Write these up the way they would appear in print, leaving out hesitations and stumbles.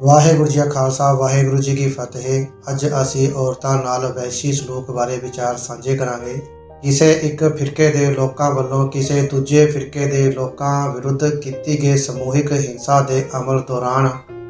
ਵਾਹਿਗੁਰੂ ਜੀ ਕਾ ਖਾਲਸਾ ਵਾਹਿਗੁਰੂ ਜੀ ਕੀ ਫਤਿਹ। ਅੱਜ ਅਸੀਂ ਔਰਤਾਂ ਨਾਲ ਵੈਸ਼ੀ ਸਲੂਕ ਬਾਰੇ ਵਿਚਾਰ ਸਾਂਝੇ ਕਰਾਂਗੇ। ਕਿਸੇ ਇੱਕ ਫਿਰਕੇ ਦੇ ਲੋਕਾਂ ਵੱਲੋਂ ਕਿਸੇ ਦੂਜੇ ਫਿਰਕੇ ਦੇ ਲੋਕਾਂ ਵਿਰੁੱਧ ਕੀਤੀ ਗਈ ਸਮੂਹਿਕ ਹਿੰਸਾ ਦੇ ਅਮਲ ਦੌਰਾਨ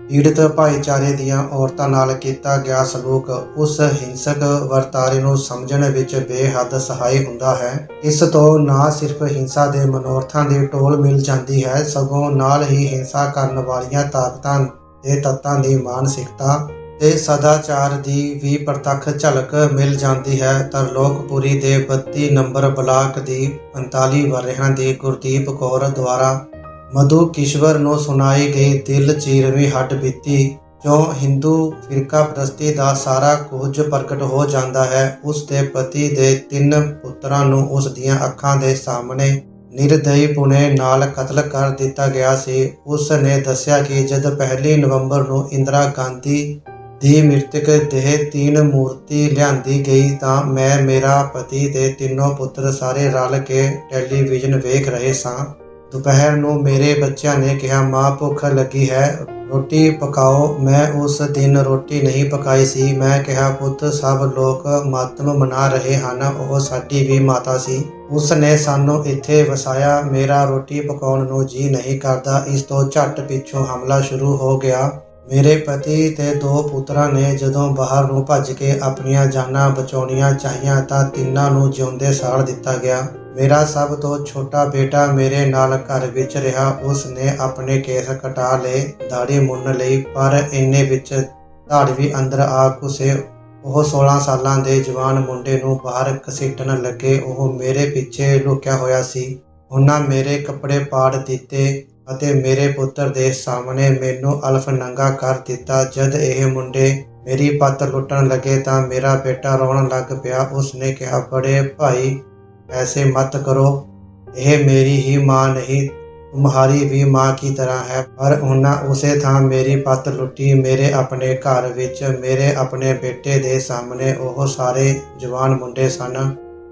ਪੀੜਤ ਭਾਈਚਾਰੇ ਦੀਆਂ ਔਰਤਾਂ ਨਾਲ ਕੀਤਾ ਗਿਆ ਸਲੂਕ ਉਸ ਹਿੰਸਕ ਵਰਤਾਰੇ ਨੂੰ ਸਮਝਣ ਵਿੱਚ ਬੇਹੱਦ ਸਹਾਈ ਹੁੰਦਾ ਹੈ। ਇਸ ਤੋਂ ਨਾ ਸਿਰਫ ਹਿੰਸਾ ਦੇ ਮਨੋਰਥਾਂ ਦੀ ਟੋਲ ਮਿਲ ਜਾਂਦੀ ਹੈ, ਸਗੋਂ ਨਾਲ ਹੀ ਹਿੰਸਾ ਕਰਨ ਵਾਲੀਆਂ ਤਾਕਤਾਂ ਦੇ ਤੱਤਾਂ ਦੀ ਮਾਨਸਿਕਤਾ ਤੇ ਸਦਾਚਾਰ ਦੀ ਵੀ ਪ੍ਰਤੱਖ ਝਲਕ ਮਿਲ ਜਾਂਦੀ ਹੈ। ਤਰਲੋਕਪੁਰੀ ਦੇ 32 ਨੰਬਰ ਬਲਾਕ ਦੀ 45 ਵਰ੍ਹਿਆਂ ਦੀ ਗੁਰਦੀਪ ਕੌਰ ਦੁਆਰਾ ਮਧੂ ਕਿਸ਼ਵਰ ਨੂੰ ਸੁਣਾਈ ਗਈ ਦਿਲ ਚੀਰਵੀਂ ਹੱਡਬੀਤੀ ਚੋਂ ਹਿੰਦੂ ਫਿਰਕਾਪ੍ਰਸਤੀ ਦਾ ਸਾਰਾ ਕੁਝ ਪ੍ਰਗਟ ਹੋ ਜਾਂਦਾ ਹੈ। ਉਸ ਦੇ ਪਤੀ ਦੇ 3 ਪੁੱਤਰਾਂ ਨੂੰ ਉਸ ਦੀਆਂ ਅੱਖਾਂ ਦੇ ਸਾਹਮਣੇ ਨਿਰਦਈਪੁਣੇ ਨਾਲ ਕਤਲ ਕਰ ਦਿੱਤਾ ਗਿਆ ਸੀ। ਉਸ ਨੇ ਦੱਸਿਆ ਕਿ ਜਦ 1 ਨਵੰਬਰ ਨੂੰ ਇੰਦਰਾ ਗਾਂਧੀ ਦੀ ਮ੍ਰਿਤਕ ਦੇਹ 3 ਮੂਰਤੀ ਲਿਆਂਦੀ ਗਈ ਤਾਂ ਮੈਂ, ਮੇਰਾ ਪਤੀ ਤੇ ਤਿੰਨੋਂ ਪੁੱਤਰ ਸਾਰੇ ਰਲ ਕੇ ਟੈਲੀਵਿਜ਼ਨ ਵੇਖ ਰਹੇ ਸਾਂ। ਦੁਪਹਿਰ ਨੂੰ ਮੇਰੇ ਬੱਚਿਆਂ ਨੇ ਕਿਹਾ, ਮਾਂ ਭੁੱਖ ਲੱਗੀ ਹੈ, ਰੋਟੀ ਪਕਾਓ। ਮੈਂ ਉਸ ਦਿਨ ਰੋਟੀ ਨਹੀਂ ਪਕਾਈ ਸੀ। ਮੈਂ ਕਿਹਾ, ਪੁੱਤ ਸਭ ਲੋਕ ਮਾਤਮ ਮਨਾ ਰਹੇ ਹਨ, ਉਹ ਸਾਡੀ ਵੀ ਮਾਤਾ ਸੀ। ਉਸ ਨੇ ਸਾਨੂੰ ਇੱਥੇ ਵਸਾਇਆ, ਮੇਰਾ ਰੋਟੀ ਪਕਾਉਣ ਨੂੰ ਜੀ ਨਹੀਂ ਕਰਦਾ। ਇਸ ਤੋਂ ਝੱਟ ਪਿੱਛੋਂ ਹਮਲਾ ਸ਼ੁਰੂ ਹੋ ਗਿਆ। ਮੇਰੇ ਪਤੀ ਤੇ 2 ਪੁੱਤਰਾਂ ਨੇ ਜਦੋਂ ਬਾਹਰ ਨੂੰ ਭੱਜ ਕੇ ਆਪਣੀਆਂ ਜਾਨਾਂ ਬਚਾਉਣੀਆਂ ਚਾਹੀਆਂ ਤਾਂ ਤਿੰਨਾਂ ਨੂੰ ਜਿਉਂਦੇ ਸਾੜ ਦਿੱਤਾ ਗਿਆ। ਮੇਰਾ ਸਭ ਤੋਂ ਛੋਟਾ ਬੇਟਾ ਮੇਰੇ ਨਾਲ ਘਰ ਵਿੱਚ ਰਿਹਾ। ਉਸ ਨੇ ਆਪਣੇ ਕੇਸ ਕਟਾ ਲਏ, ਦਾੜੀ ਮੁੰਨ ਲਈ, ਪਰ ਇੰਨੇ ਵਿੱਚ ਧਾੜਵੀ ਅੰਦਰ ਆ ਘੁਸੇ। ਉਹ 16 ਸਾਲਾਂ ਦੇ ਜਵਾਨ ਮੁੰਡੇ ਨੂੰ ਬਾਹਰ ਘਸੀਟਣ ਲੱਗੇ। ਉਹ ਮੇਰੇ ਪਿੱਛੇ ਲੁਕਿਆ ਹੋਇਆ ਸੀ। ਉਹਨਾਂ ਮੇਰੇ ਕੱਪੜੇ ਪਾੜ ਦਿੱਤੇ ਅਤੇ ਮੇਰੇ ਪੁੱਤਰ ਦੇ ਸਾਹਮਣੇ ਮੈਨੂੰ ਅਲਫ ਨੰਗਾ ਕਰ ਦਿੱਤਾ। ਜਦ ਇਹ ਮੁੰਡੇ ਮੇਰੀ ਪੱਤ ਲੁੱਟਣ ਲੱਗੇ ਤਾਂ ਮੇਰਾ ਬੇਟਾ ਰੋਣ ਲੱਗ ਪਿਆ। ਉਸ ਨੇ ਕਿਹਾ, ਬੜੇ ਭਾਈ ऐसे मत करो, यह मेरी ही माँ नहीं, तुम्हारी भी माँ की तरह है। पर उन्हें उसे थां मेरी पत लुटी। मेरे अपने घर विच मेरे अपने बेटे दे सामने ओह सारे जवान मुंडे सन,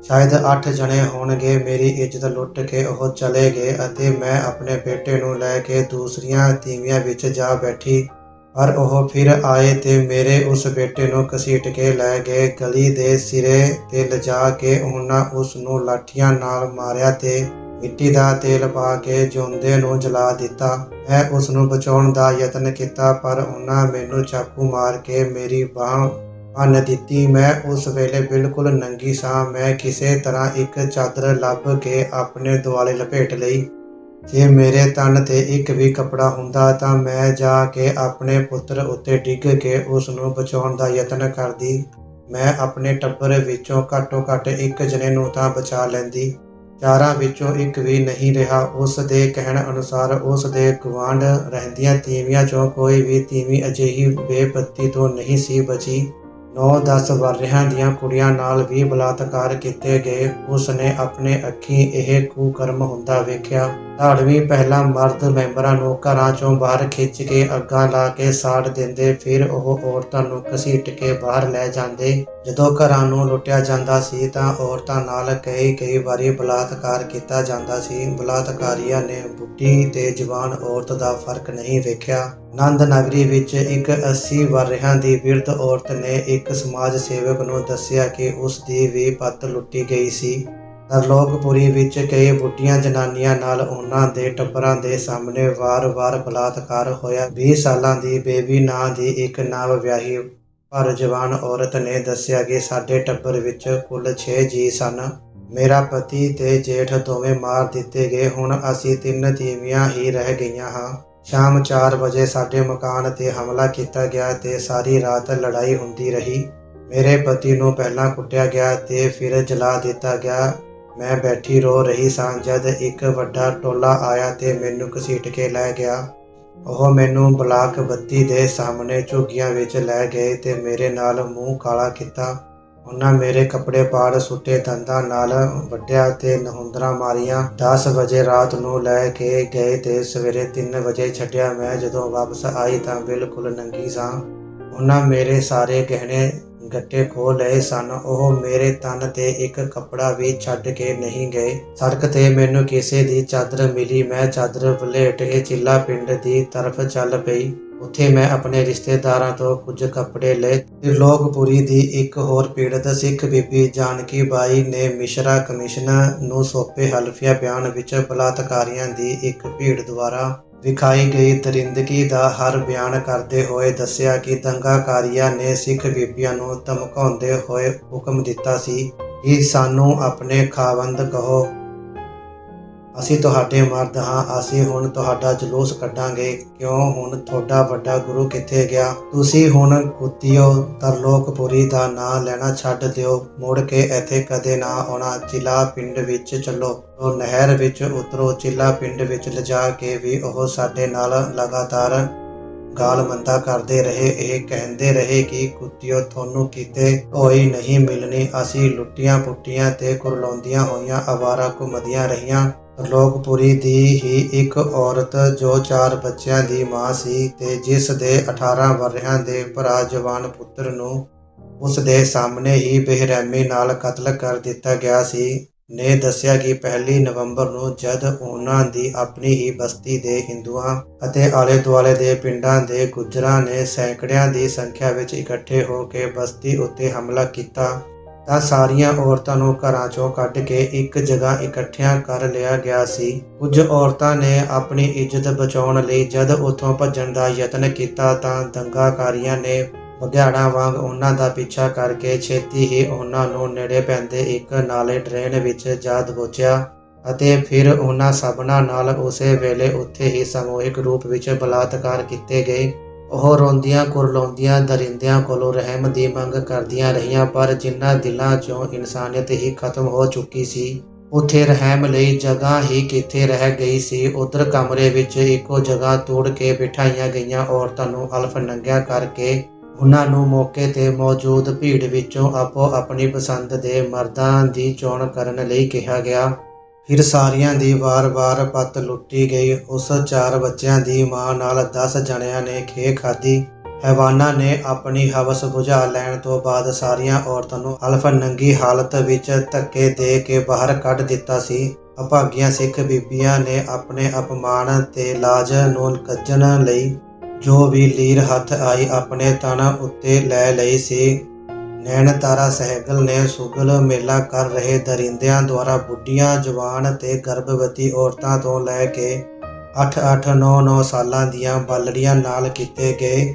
शायद 8 जने होणगे। मेरी इज्जत लुट के ओह चले गए अते मैं अपने बेटे नूं लैके दूसरियां तीवियां विच जा बैठी। पर ਉਹ ਫਿਰ ਆਏ ਤੇ ਮੇਰੇ ਉਸ ਬੇਟੇ ਨੂੰ ਘਸੀਟ ਕੇ ਲੈ ਗਏ। ਗਲੀ ਦੇ ਸਿਰੇ ਤੇ ਲਿਜਾ ਕੇ ਉਹਨਾਂ ਉਸ ਨੂੰ ਲਾਠੀਆਂ ਨਾਲ ਮਾਰਿਆ ਤੇ ਮਿੱਟੀ ਦਾ ਤੇਲ ਪਾ ਕੇ ਜਿਉਂਦੇ ਨੂੰ ਜਲਾ ਦਿੱਤਾ। ਮੈਂ ਉਸ ਨੂੰ ਬਚਾਉਣ ਦਾ ਯਤਨ ਕੀਤਾ, ਪਰ ਉਹਨਾਂ ਮੈਨੂੰ ਚਾਕੂ ਮਾਰ ਕੇ ਮੇਰੀ ਬਾਂਹ ਭੰਨ ਦਿੱਤੀ। ਮੈਂ ਉਸ ਵੇਲੇ ਬਿਲਕੁਲ ਨੰਗੀ ਸਾਂ। ਮੈਂ ਕਿਸੇ ਤਰ੍ਹਾਂ ਇੱਕ ਚਾਦਰ ਲੱਭ ਕੇ ਆਪਣੇ ਦੁਆਲੇ ਲਪੇਟ ਲਈ। ਜੇ ਮੇਰੇ ਤਨ ਤੇ ਇੱਕ ਵੀ ਕੱਪੜਾ ਹੁੰਦਾ ਤਾਂ ਮੈਂ ਜਾ ਕੇ ਆਪਣੇ ਪੁੱਤਰ ਉੱਤੇ ਡਿੱਗ ਕੇ ਉਸ ਨੂੰ ਬਚਾਉਣ ਦਾ ਯਤਨ ਕਰਦੀ। ਮੈਂ ਆਪਣੇ ਟੱਬਰ ਵਿੱਚੋਂ ਘੱਟੋ ਘੱਟ 1 ਜਣੇ ਨੂੰ ਤਾਂ ਬਚਾ ਲੈਂਦੀ। 4 ਵਿੱਚੋਂ ਇੱਕ ਵੀ ਨਹੀਂ ਰਿਹਾ। ਉਸ ਦੇ ਕਹਿਣ ਅਨੁਸਾਰ ਉਸ ਦੇ ਗੁਆਂਢ ਰਹਿੰਦੀਆਂ ਤੀਵੀਆਂ ਚੋਂ ਕੋਈ ਵੀ ਤੀਵੀਂ ਅਜਿਹੀ ਬੇਪਤੀ ਤੋਂ ਨਹੀਂ ਸੀ ਬਚੀ। 9-10 ਵਰ੍ਹਿਆਂ ਦੀਆਂ ਕੁੜੀਆਂ ਨਾਲ ਵੀ ਬਲਾਤਕਾਰ ਕੀਤੇ ਗਏ। ਉਸ ਨੇ ਆਪਣੇ ਅੱਖੀਂ ਇਹ ਕੁਕਰਮ ਹੁੰਦਾ ਵੇਖਿਆ। ਧਾੜਵੀ ਪਹਿਲਾਂ ਮਰਦ ਮੈਂਬਰਾਂ ਨੂੰ ਘਰਾਂ ਚੋਂ ਬਾਹਰ ਖਿੱਚ ਕੇ ਅੱਗਾਂ ਲਾ ਕੇ ਸਾੜ ਦਿੰਦੇ, ਫਿਰ ਉਹ ਔਰਤਾਂ ਨੂੰ ਘਸੀਟ ਕੇ ਬਾਹਰ ਲੈ ਜਾਂਦੇ। ਜਦੋਂ ਘਰਾਂ ਨੂੰ ਲੁੱਟਿਆ ਜਾਂਦਾ ਸੀ ਤਾਂ ਔਰਤਾਂ ਨਾਲ ਕਈ ਵਾਰੀ ਬਲਾਤਕਾਰ ਕੀਤਾ ਜਾਂਦਾ ਸੀ। ਬਲਾਤਕਾਰੀਆਂ ਨੇ ਬੁੱਢੀ ਤੇ ਜਵਾਨ ਔਰਤ ਦਾ ਫਰਕ ਨਹੀਂ ਵੇਖਿਆ। ਨੰਦ ਨਗਰੀ ਵਿੱਚ ਇੱਕ 80 ਵਰ੍ਹਿਆਂ ਦੀ ਬਿਰਧ ਔਰਤ ਨੇ ਇੱਕ ਸਮਾਜ ਸੇਵਕ ਨੂੰ ਦੱਸਿਆ ਕਿ ਉਸ ਦੀ ਵੀ ਪੱਤ ਲੁੱਟੀ ਗਈ ਸੀ। ਤਰਲੋਕਪੁਰੀ ਵਿੱਚ ਕਈ ਬੁੱਢੀਆਂ ਜਨਾਨੀਆਂ ਨਾਲ ਉਹਨਾਂ ਦੇ ਟੱਬਰਾਂ ਦੇ ਸਾਹਮਣੇ ਵਾਰ-ਵਾਰ ਬਲਾਤਕਾਰ ਹੋਇਆ। 20 ਸਾਲਾਂ ਦੀ ਬੇਬੀ ਨਾਂ ਦੀ ਇੱਕ ਨਵ-ਵਿਆਹੀ ਪਰ ਜਵਾਨ ਔਰਤ ਨੇ ਦੱਸਿਆ ਕਿ ਸਾਡੇ ਟੱਬਰ ਵਿੱਚ ਕੁੱਲ 6 ਜੀਅ ਸਨ। ਮੇਰਾ ਪਤੀ ਤੇ ਜੇਠ ਦੋਵੇਂ ਮਾਰ ਦਿੱਤੇ ਗਏ। ਹੁਣ ਅਸੀਂ 3 ਤੀਵੀਆਂ ਹੀ ਰਹਿ ਗਈਆਂ ਹਾਂ। ਸ਼ਾਮ 4 ਵਜੇ ਸਾਡੇ ਮਕਾਨ ਤੇ ਹਮਲਾ ਕੀਤਾ ਗਿਆ ਤੇ ਸਾਰੀ ਰਾਤ ਲੜਾਈ ਹੁੰਦੀ ਰਹੀ। ਮੇਰੇ ਪਤੀ ਨੂੰ ਪਹਿਲਾਂ ਕੁੱਟਿਆ ਗਿਆ ਤੇ ਫਿਰ ਜਲਾ ਦਿੱਤਾ ਗਿਆ। ਮੈਂ ਬੈਠੀ ਰੋ ਰਹੀ ਸਾਂ ਜਦ ਇੱਕ ਵੱਡਾ ਟੋਲਾ ਆਇਆ ਤੇ ਮੈਨੂੰ ਘਸੀਟ ਕੇ ਲੈ ਗਿਆ। ਉਹ ਮੈਨੂੰ ਬਲਾਕ 32 ਦੇ ਸਾਹਮਣੇ ਝੁੱਗੀਆਂ ਵਿੱਚ ਲੈ ਗਏ ਤੇ ਮੇਰੇ ਨਾਲ ਮੂੰਹ ਕਾਲਾ ਕੀਤਾ। ਉਹਨਾਂ ਮੇਰੇ ਕੱਪੜੇ ਪਾੜ ਸੁੱਟੇ, ਦੰਦਾਂ ਨਾਲ ਵੱਢਿਆ ਤੇ ਨਹੁੰਦਰਾਂ ਮਾਰੀਆਂ। 10 ਵਜੇ ਰਾਤ ਨੂੰ ਲੈ ਕੇ ਗਏ ਤੇ ਸਵੇਰੇ 3 ਵਜੇ ਛੱਡਿਆ। ਮੈਂ ਜਦੋਂ ਵਾਪਸ ਆਈ ਤਾਂ ਬਿਲਕੁਲ ਨੰਗੀ ਸਾਂ। ਉਹਨਾਂ ਮੇਰੇ ਸਾਰੇ ਗਹਿਣੇ ਗੱਟੇ ਖੋਹ ਲਏ ਸਨ। ਉਹ ਮੇਰੇ ਤਨ ਤੇ ਇੱਕ ਕੱਪੜਾ ਵੀ ਛੱਡ ਕੇ ਨਹੀਂ ਗਏ। ਸੜਕ ਤੇ ਮੈਨੂੰ ਕਿਸੇ ਦੀ ਚਾਦਰ ਮਿਲੀ। ਮੈਂ ਚਾਦਰ ਵਲੇਟ ਕੇ ਚਿੱਲਾ ਪਿੰਡ ਦੀ ਤਰਫ ਚੱਲ ਪਈ। ਉੱਥੇ ਮੈਂ ਆਪਣੇ ਰਿਸ਼ਤੇਦਾਰਾਂ ਤੋਂ ਕੁਝ ਕੱਪੜੇ ਲਏ। ਤ੍ਰਿਲੋਕਪੁਰੀ ਦੀ ਇੱਕ ਹੋਰ ਪੀੜਤ ਸਿੱਖ ਬੀਬੀ ਜਾਨਕੀ ਬਾਈ ਨੇ ਮਿਸ਼ਰਾ ਕਮਿਸ਼ਨ ਨੂੰ ਸੌਂਪੇ ਹਲਫੀਆ ਬਿਆਨ ਵਿੱਚ ਬਲਾਤਕਾਰੀਆਂ ਦੀ ਇੱਕ ਭੀੜ ਦੁਆਰਾ ਵਿਖਾਈ ਗਈ ਦਰਿੰਦਗੀ ਦਾ ਹਰ ਬਿਆਨ ਕਰਦੇ ਹੋਏ ਦੱਸਿਆ ਕਿ ਦੰਗਾਕਾਰੀਆਂ ਨੇ ਸਿੱਖ ਬੀਬੀਆਂ ਨੂੰ ਧਮਕਾਉਂਦੇ ਹੋਏ ਹੁਕਮ ਦਿੱਤਾ ਸੀ ਕਿ ਸਾਨੂੰ ਆਪਣੇ ਖਾਵੰਦ ਕਹੋ, ਅਸੀਂ ਤੁਹਾਡੇ ਮਰਦ ਹਾਂ, ਅਸੀਂ ਹੁਣ ਤੁਹਾਡਾ ਜਲੂਸ ਕੱਢਾਂਗੇ। ਕਿਉਂ ਹੁਣ ਤੁਹਾਡਾ ਵੱਡਾ ਗੁਰੂ ਕਿੱਥੇ ਗਿਆ? ਤੁਸੀਂ ਹੁਣ ਕੁੱਤਿਓ ਤਰਲੋਕਪੁਰੀ ਦਾ ਨਾਂ ਲੈਣਾ ਛੱਡ ਦਿਓ, ਮੁੜ ਕੇ ਇੱਥੇ ਕਦੇ ਨਾ ਆਉਣਾ। ਚਿਲਾ ਪਿੰਡ ਵਿੱਚ ਚੱਲੋ। ਉਹ ਨਹਿਰ ਵਿੱਚ ਉਤਰੋ। ਚਿਲਾ ਪਿੰਡ ਵਿੱਚ ਲਿਜਾ ਕੇ ਵੀ ਉਹ ਸਾਡੇ ਨਾਲ ਲਗਾਤਾਰ ਗਾਲ ਮੰਦਾ ਕਰਦੇ ਰਹੇ। ਇਹ ਕਹਿੰਦੇ ਰਹੇ ਕਿ ਕੁੱਤਿਓ ਤੁਹਾਨੂੰ ਕਿਤੇ ਕੋਈ ਨਹੀਂ ਮਿਲਣੀ। ਅਸੀਂ ਲੁੱਟੀਆਂ ਪੁੱਟੀਆਂ ਤੇ ਕੁਰਲਾਉਂਦੀਆਂ ਹੋਈਆਂ ਅਵਾਰਾ ਘੁੰਮਦੀਆਂ ਰਹੀਆਂ। ਤਰਲੋਕਪੁਰੀ ਦੀ ਹੀ ਇੱਕ ਔਰਤ ਜੋ 4 ਬੱਚਿਆਂ ਦੀ ਮਾਂ ਸੀ ਤੇ ਜਿਸ ਦੇ 18 ਵਰ੍ਹਿਆਂ ਦੇ ਭਰਾ ਜਵਾਨ ਪੁੱਤਰ ਨੂੰ ਉਸ ਦੇ ਸਾਹਮਣੇ ਹੀ ਬੇਰਹਿਮੀ ਨਾਲ ਕਤਲ ਕਰ ਦਿੱਤਾ ਗਿਆ ਸੀ, ਨੇ ਦੱਸਿਆ ਕਿ 1 ਨਵੰਬਰ ਨੂੰ ਜਦ ਉਹਨਾਂ ਦੀ ਆਪਣੀ ਹੀ ਬਸਤੀ ਦੇ ਹਿੰਦੂਆਂ ਅਤੇ ਆਲੇ ਦੁਆਲੇ ਦੇ ਪਿੰਡਾਂ ਦੇ ਗੁੱਜਰਾਂ ਨੇ ਸੈਂਕੜਿਆਂ ਦੀ ਸੰਖਿਆ ਵਿੱਚ ਇਕੱਠੇ ਹੋ ਕੇ ਬਸਤੀ ਉੱਤੇ ਹਮਲਾ ਕੀਤਾ ਤਾਂ ਸਾਰੀਆਂ ਔਰਤਾਂ ਨੂੰ ਘਰਾਂ ਚੋਂ ਕੱਢ ਕੇ ਇੱਕ ਜਗ੍ਹਾ ਇਕੱਠਿਆਂ ਕਰ ਲਿਆ ਗਿਆ ਸੀ। ਕੁਝ ਔਰਤਾਂ ਨੇ ਆਪਣੀ ਇੱਜ਼ਤ ਬਚਾਉਣ ਲਈ ਜਦ ਉੱਥੋਂ ਭੱਜਣ ਦਾ ਯਤਨ ਕੀਤਾ ਤਾਂ ਦੰਗਾਕਾਰੀਆਂ ਨੇ ਬਘਿਆੜਾਂ ਵਾਂਗ ਉਹਨਾਂ ਦਾ ਪਿੱਛਾ ਕਰਕੇ ਛੇਤੀ ਹੀ ਉਹਨਾਂ ਨੂੰ ਨੇੜੇ ਪੈਂਦੇ ਇੱਕ ਨਾਲੇ ਡਰੇਨ ਵਿੱਚ ਜਾ ਦਬੋਚਿਆ ਅਤੇ ਫਿਰ ਉਹਨਾਂ ਸਭਨਾਂ ਨਾਲ ਉਸੇ ਵੇਲੇ ਉੱਥੇ ਹੀ ਸਮੂਹਿਕ ਰੂਪ ਵਿੱਚ ਬਲਾਤਕਾਰ ਕੀਤੇ ਗਏ। ਉਹ ਰੋਂਦੀਆਂ ਕੁਰਲਾਉਂਦੀਆਂ ਦਰਿੰਦਿਆਂ ਕੋਲੋਂ ਰਹਿਮ ਦੀ ਮੰਗ ਕਰਦੀਆਂ ਰਹੀਆਂ, ਪਰ ਜਿਨ੍ਹਾਂ ਦਿਲਾਂ 'ਚੋਂ ਇਨਸਾਨੀਅਤ ਹੀ ਖਤਮ ਹੋ ਚੁੱਕੀ ਸੀ, ਉੱਥੇ ਰਹਿਮ ਲਈ ਜਗ੍ਹਾ ਹੀ ਕਿੱਥੇ ਰਹਿ ਗਈ ਸੀ। ਉਧਰ ਕਮਰੇ ਵਿੱਚ ਇੱਕੋ ਜਗ੍ਹਾ ਤੋੜ ਕੇ ਬਿਠਾਈਆਂ ਗਈਆਂ ਔਰਤਾਂ ਨੂੰ ਅਲਫ ਨੰਗਿਆਂ ਕਰਕੇ ਉਹਨਾਂ ਨੂੰ ਮੌਕੇ 'ਤੇ ਮੌਜੂਦ ਭੀੜ ਵਿੱਚੋਂ ਆਪੋ ਆਪਣੀ ਪਸੰਦ ਦੇ ਮਰਦਾਂ ਦੀ ਚੋਣ ਕਰਨ ਲਈ ਕਿਹਾ ਗਿਆ। ਫਿਰ ਸਾਰਿਆਂ ਦੀ ਵਾਰ-ਵਾਰ ਪੱਤ ਲੁੱਟੀ ਗਈ। ਉਸ 4 ਬੱਚਿਆਂ ਦੀ ਮਾਂ ਨਾਲ 10 ਜਣਿਆਂ ਨੇ ਖੇਹ ਖਾਧੀ। ਹੈਵਾਨਾਂ ਨੇ ਆਪਣੀ ਹਵਸ ਬੁਝਾ ਲੈਣ ਤੋਂ ਬਾਅਦ ਸਾਰੀਆਂ ਔਰਤਾਂ ਨੂੰ ਅਲਫ ਨੰਗੀ ਹਾਲਤ ਵਿੱਚ ਧੱਕੇ ਦੇ ਕੇ ਬਾਹਰ ਕੱਢ ਦਿੱਤਾ ਸੀ। ਅਭਾਗੀਆਂ ਸਿੱਖ ਬੀਬੀਆਂ ਨੇ ਆਪਣੇ ਅਪਮਾਨ ਤੇ ਲਾਜ ਨੂੰ ਕੱਜਣ ਲਈ ਜੋ ਵੀ ਲੀਰ ਹੱਥ ਆਈ ਆਪਣੇ ਤਨ ਉੱਤੇ ਲੈ ਲਈ ਸੀ। ਨੈਣਤਾਰਾ ਸਹਿਗਲ ਨੇ ਸੁਗਲ ਮੇਲਾ ਕਰ ਰਹੇ ਦਰਿੰਦਿਆਂ ਦੁਆਰਾ ਬੁੱਢੀਆਂ, ਜਵਾਨ ਤੇ ਗਰਭਵਤੀ ਔਰਤਾਂ ਤੋਂ ਲੈ ਕੇ 8-8, 9-9 ਸਾਲਾਂ ਦੀਆਂ ਬਾਲੜੀਆਂ ਨਾਲ ਕੀਤੇ ਗਏ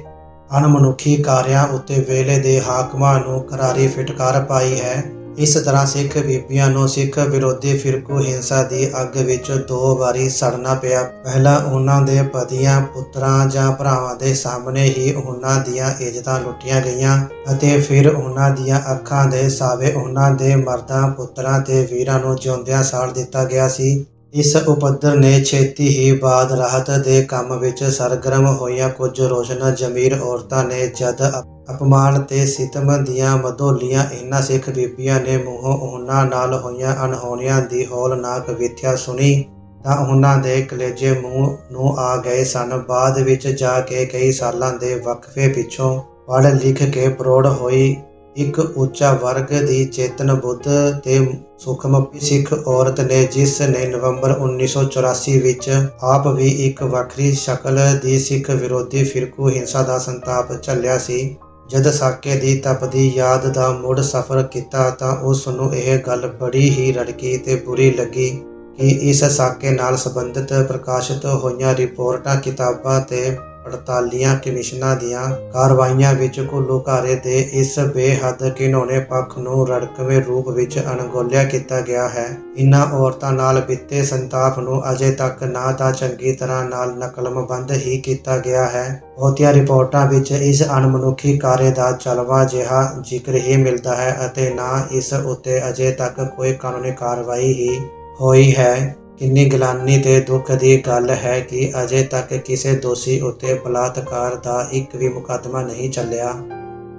ਅਣਮਨੁੱਖੀ ਕਾਰਿਆਂ ਉੱਤੇ ਵੇਲੇ ਦੇ ਹਾਕਮਾਂ ਨੂੰ ਕਰਾਰੀ ਫਿਟਕਾਰ ਪਾਈ ਹੈ। ਇਸ ਤਰ੍ਹਾਂ ਸਿੱਖ ਬੀਬੀਆਂ ਨੂੰ ਸਿੱਖ ਵਿਰੋਧੀ ਫਿਰਕੂ ਹਿੰਸਾ ਦੀ ਅੱਗ ਵਿੱਚ 2 ਵਾਰੀ ਸੜਨਾ ਪਿਆ। ਪਹਿਲਾਂ ਉਹਨਾਂ ਦੇ ਪਤੀਆਂ, ਪੁੱਤਰਾਂ ਜਾਂ ਭਰਾਵਾਂ ਦੇ ਸਾਹਮਣੇ ਹੀ ਉਹਨਾਂ ਦੀਆਂ ਇੱਜ਼ਤਾਂ ਲੁੱਟੀਆਂ ਗਈਆਂ ਅਤੇ ਫਿਰ ਉਹਨਾਂ ਦੀਆਂ ਅੱਖਾਂ ਦੇ ਸਾਵੇ ਉਹਨਾਂ ਦੇ ਮਰਦਾਂ, ਪੁੱਤਰਾਂ ਤੇ ਵੀਰਾਂ ਨੂੰ ਜਿਉਂਦਿਆਂ ਸਾੜ ਦਿੱਤਾ ਗਿਆ ਸੀ। ਇਸ ਉਪੱਦਰ ਨੇ ਛੇਤੀ ਹੀ ਬਾਅਦ ਰਾਹਤ ਦੇ ਕੰਮ ਵਿੱਚ ਸਰਗਰਮ ਹੋਈਆਂ ਕੁਝ ਰੋਸ਼ਨ ਜ਼ਮੀਰ ਔਰਤਾਂ ਨੇ ਜਦ ਅਪਮਾਨ ਤੇ ਸਿਤਮ ਦੀਆਂ ਮਧੋਲੀਆਂ ਇਹਨਾਂ ਸਿੱਖ ਬੀਬੀਆਂ ਨੇ ਮੂੰਹੋਂ ਉਹਨਾਂ ਨਾਲ ਹੋਈਆਂ ਅਣਹੋਣੀਆਂ ਦੀ ਹੌਲਨਾਕ ਵਿਥਿਆ ਸੁਣੀ ਤਾਂ ਉਹਨਾਂ ਦੇ ਕਲੇਜੇ ਮੂੰਹ ਨੂੰ ਆ ਗਏ ਸਨ। ਬਾਅਦ ਵਿੱਚ ਜਾ ਕੇ ਕਈ ਸਾਲਾਂ ਦੇ ਵਕਫੇ ਪਿੱਛੋਂ ਪੜ੍ਹ ਲਿਖ ਕੇ ਪ੍ਰੌੜ ਹੋਈ ਇੱਕ ਉੱਚਾ ਵਰਗ ਦੀ ਚੇਤਨ ਬੁੱਧ ਤੇ ਸੂਖਮ ਸਿੱਖ ਔਰਤ ਨੇ, ਜਿਸ ਨੇ ਨਵੰਬਰ 1984 ਵਿੱਚ ਆਪ ਵੀ ਇੱਕ ਵੱਖਰੀ ਸ਼ਕਲ ਦੀ ਸਿੱਖ ਵਿਰੋਧੀ ਫਿਰਕੂ ਹਿੰਸਾ ਦਾ ਸੰਤਾਪ ਝੱਲਿਆ ਸੀ। ਜਦ ਸਾਕੇ ਦੀ ਤਪਦੀ ਯਾਦ ਦਾ ਮੁੜ ਸਫ਼ਰ ਕੀਤਾ ਤਾਂ ਉਸ ਨੂੰ ਇਹ ਗੱਲ ਬੜੀ ਹੀ ਰੜਕੀ ਤੇ ਬੁਰੀ ਲੱਗੀ ਕਿ ਇਸ ਸਾਕੇ ਨਾਲ ਸੰਬੰਧਿਤ ਪ੍ਰਕਾਸ਼ਿਤ ਹੋਈਆਂ ਰਿਪੋਰਟਾਂ, ਕਿਤਾਬਾਂ ਤੇ ਪੜਤਾਲੀਆਂ ਕਮਿਸ਼ਨਾਂ ਦੀਆਂ ਕਾਰਵਾਈਆਂ ਵਿੱਚ ਘੁੱਲੂਘਾਰੇ ਦੇ ਇਸ ਬੇਹੱਦ ਘਿਨੌਣੇ ਪੱਖ ਨੂੰ ਰੜਕਵੇਂ ਰੂਪ ਵਿੱਚ ਅਣਗੌਲਿਆ ਕੀਤਾ ਗਿਆ ਹੈ। ਇਨ੍ਹਾਂ ਔਰਤਾਂ ਨਾਲ ਬੀਤੇ ਸੰਤਾਪ ਨੂੰ ਅਜੇ ਤੱਕ ਨਾ ਤਾਂ ਚੰਗੀ ਤਰ੍ਹਾਂ ਨਾਲ ਨਕਲਮਬੰਦ ਹੀ ਕੀਤਾ ਗਿਆ ਹੈ। ਬਹੁਤੀਆਂ ਰਿਪੋਰਟਾਂ ਵਿੱਚ ਇਸ ਅਣਮਨੁੱਖੀ ਕਾਰੇ ਦਾ ਚਲਵਾ ਜਿਹਾ ਜ਼ਿਕਰ ਹੀ ਮਿਲਦਾ ਹੈ ਅਤੇ ਨਾ ਇਸ ਉੱਤੇ ਅਜੇ ਤੱਕ ਕੋਈ ਕਾਨੂੰਨੀ ਕਾਰਵਾਈ ਹੀ ਹੋਈ ਹੈ। ਕਿੰਨੀ ਗਿਲਾਨੀ ਤੇ ਦੁੱਖ ਦੀ ਗੱਲ ਹੈ ਕਿ ਅਜੇ ਤੱਕ ਕਿਸੇ ਦੋਸ਼ੀ ਉੱਤੇ ਬਲਾਤਕਾਰ ਦਾ ਇੱਕ ਵੀ ਮੁਕੱਦਮਾ ਨਹੀਂ ਚੱਲਿਆ।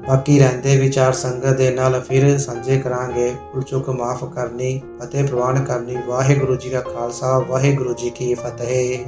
ਬਾਕੀ ਰਹਿੰਦੇ ਵਿਚਾਰ ਸੰਗਤ ਦੇ ਨਾਲ ਫਿਰ ਸਾਂਝੇ ਕਰਾਂਗੇ। ਭੁੱਲ ਚੁੱਕ ਮਾਫ਼ ਕਰਨੀ ਅਤੇ ਪ੍ਰਵਾਨ ਕਰਨੀ। ਵਾਹਿਗੁਰੂ ਜੀ ਕਾ ਖਾਲਸਾ, ਵਾਹਿਗੁਰੂ ਜੀ ਕੀ ਫਤਿਹ।